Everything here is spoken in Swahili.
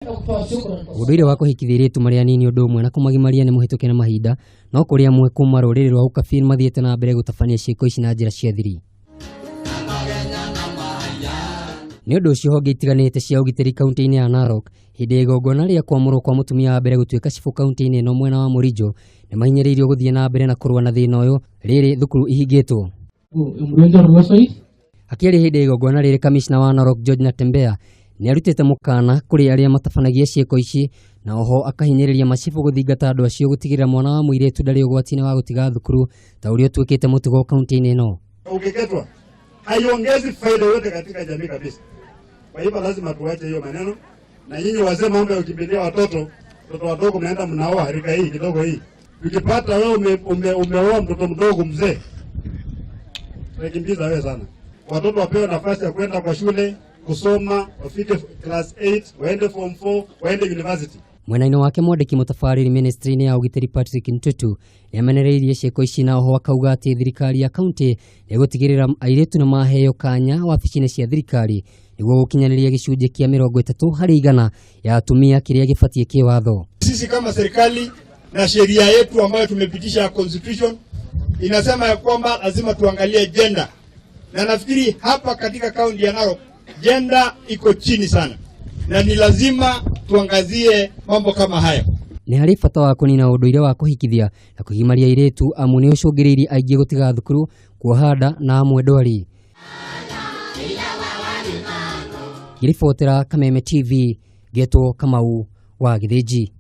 Ũndũire wa kũhikithĩria tu marĩa nini ũndũ ũmwe na kũmagimaria nĩ mũhĩtũke na mahinda, no kũrĩ amwe kuma rũrĩrĩ rwa ũkabira mathiĩte na mbere gũtabania ciĩko ici na njĩra cia thiri. Nĩ ũndũ ũcio honge itiganĩte cia ũgitĩri kaunti-inĩ ya Narok hĩndĩ ya igongona rĩa kwamũrwo kwa mũtumia wa mbere gũtuĩka cibũ kaunti-inĩ ĩno mwena wa Murijo nĩ mahinyĩrĩirio gũthiĩ na mbere na kũrũa na thĩna ũyũ rĩrĩ thukuru ihingĩtwo. Akĩaria hĩndĩ ya igongona rĩrĩ, kamishna wa Narok George Natembeya nĩ arutĩte mũkana kũrĩ arĩa matabanagia ciĩko ici na oho akahinyĩrĩria macibũ gũthingata andũ acio gũtigĩrĩra mwana wa mũirĩtu ndarĩ ũgwati-inĩ wa gũtiga thukuru ta ũrĩa ũtuĩkĩte mũtugo kaunti-inĩ ĩno. Ukiketwa haiongezi faida yote katika jamii kabisa. Kwa hivyo lazima tuache hiyo maneno, na nyinyi wazee mambo ya kukimbilia watoto wadogo mnaenda mnaoa harika hii kidogo hii. Ukipata wewe umeoa mtoto mdogo mzee, unakimbiza wewe sana. Watoto wapewe nafasi ya kwenda kwa shule kusoma, wafike class 8, waende form 4, waende university. Mwena-inĩ wake mwandĩki mũtabarĩri ministry-inĩ ya ũgitĩri Patrick Ntutu nĩ amenereirie ciĩko ici na oho akauga atĩ thirikari ya kaunti nĩ gũtigĩrĩra airĩtu nĩ maheo kanya wabici-inĩ cia thirikari nĩguo gũkinyanĩria gĩcunjĩ kĩa 30% ya atumia kĩrĩa gĩbatiĩ kĩwatho. Sisi kama serikali na sheria yetu ambayo tumepitisha constitution inasema ya kwamba lazima tuangalie gender, na nafikiri hapa katika kaunti ya Narok gender iko chini sana na ni lazima tuangazie mambo kama haya. Nĩ harĩ bata wa kũnina ũndũire wa kũhikithia na kũgimaria airĩtu amu nĩ ũcũngĩrĩirie aingĩ gũtiga thukuru, kuoha nda na amwe ndwari. Ngĩribotera Kameme TV, Getwo Kamau wa Githĩnji.